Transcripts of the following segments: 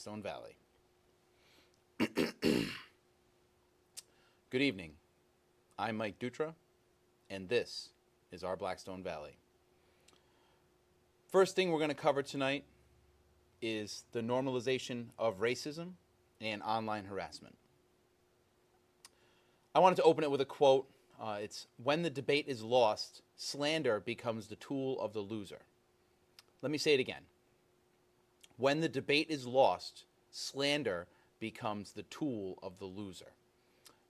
Blackstone Valley. Good evening. I'm Mike Dutra, and this is our Blackstone Valley. First thing we're going to cover tonight is the normalization of racism and online harassment. I wanted to open it with a quote. It's, "When the debate is lost, slander becomes the tool of the loser." Let me say it again. When the debate is lost, slander becomes the tool of the loser.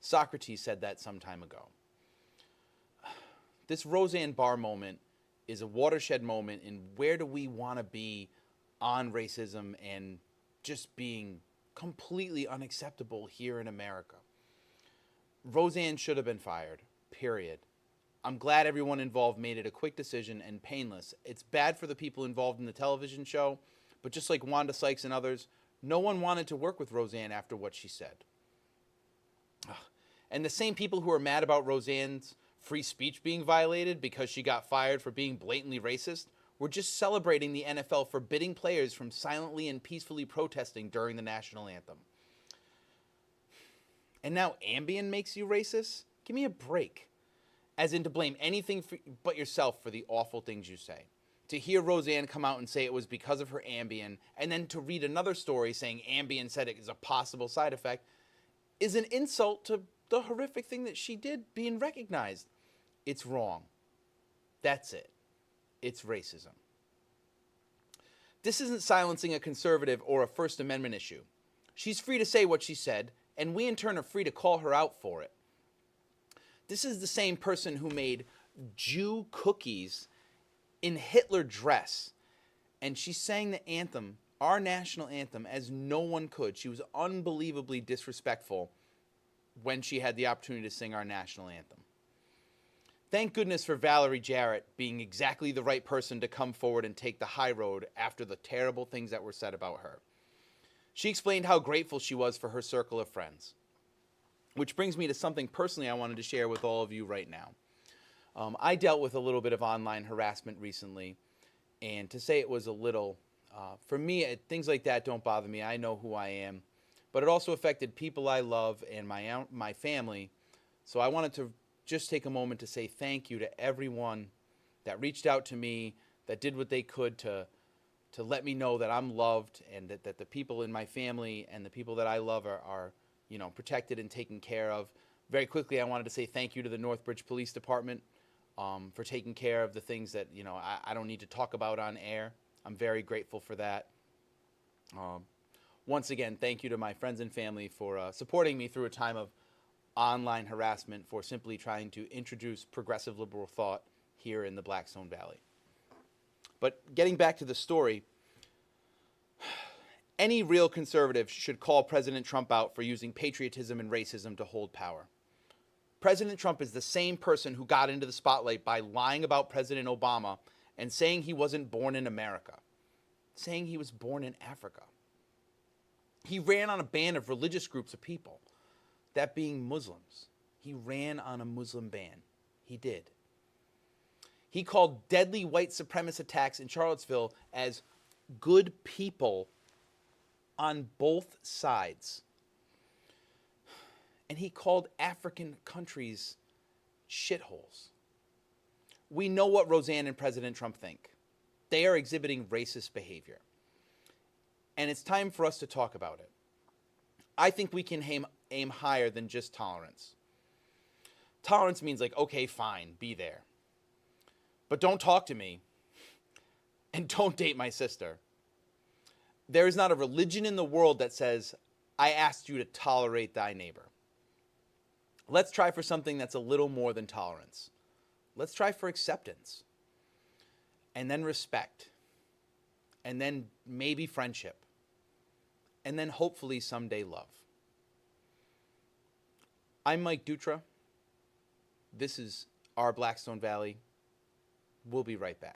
Socrates said that some time ago. This Roseanne Barr moment is a watershed moment in where do we want to be on racism and just being completely unacceptable here in America. Roseanne should have been fired, period. I'm glad everyone involved made it a quick decision and painless. It's bad for the people involved in the television show, but just like Wanda Sykes and others, no one wanted to work with Roseanne after what she said. And the same people who are mad about Roseanne's free speech being violated because she got fired for being blatantly racist were just celebrating the NFL forbidding players from silently and peacefully protesting during the national anthem. And now Ambien makes you racist? Give me a break. As in to blame anything but yourself for the awful things you say. To hear Roseanne come out and say it was because of her Ambien, and then to read another story saying Ambien said it is a possible side effect, is an insult to the horrific thing that she did being recognized. It's wrong. That's it. It's racism. This isn't silencing a conservative or a First Amendment issue. She's free to say what she said, and we in turn are free to call her out for it. This is the same person who made Jew cookies in Hitler dress, and she sang the anthem, our national anthem, as no one could. She was unbelievably disrespectful when she had the opportunity to sing our national anthem. Thank goodness for Valerie Jarrett being exactly the right person to come forward and take the high road after the terrible things that were said about her. She explained how grateful she was for her circle of friends. Which brings me to something personally I wanted to share with all of you right now. I dealt with a little bit of online harassment recently, and to say it was a little, for me, things like that don't bother me. I know who I am. But it also affected people I love and my family. So I wanted to just take a moment to say thank you to everyone that reached out to me, that did what they could to let me know that I'm loved and that the people in my family and the people that I love are protected and taken care of. Very quickly, I wanted to say thank you to the Northbridge Police Department for taking care of the things that I don't need to talk about on air. I'm very grateful for that. Once again, thank you to my friends and family for supporting me through a time of online harassment for simply trying to introduce progressive liberal thought here in the Blackstone Valley. But getting back to the story, any real conservative should call President Trump out for using patriotism and racism to hold power. President Trump is the same person who got into the spotlight by lying about President Obama and saying he wasn't born in America, saying he was born in Africa. He ran on a ban of religious groups of people, that being Muslims. He ran on a Muslim ban. He did. He called deadly white supremacist attacks in Charlottesville as good people on both sides. And he called African countries shitholes. We know what Roseanne and President Trump think. They are exhibiting racist behavior. And it's time for us to talk about it. I think we can aim higher than just tolerance. Tolerance means like, okay, fine, be there. But don't talk to me. And don't date my sister. There is not a religion in the world that says, I asked you to tolerate thy neighbor. Let's try for something that's a little more than tolerance. Let's try for acceptance. And then respect. And then maybe friendship. And then hopefully someday love. I'm Mike Dutra. This is our Blackstone Valley. We'll be right back.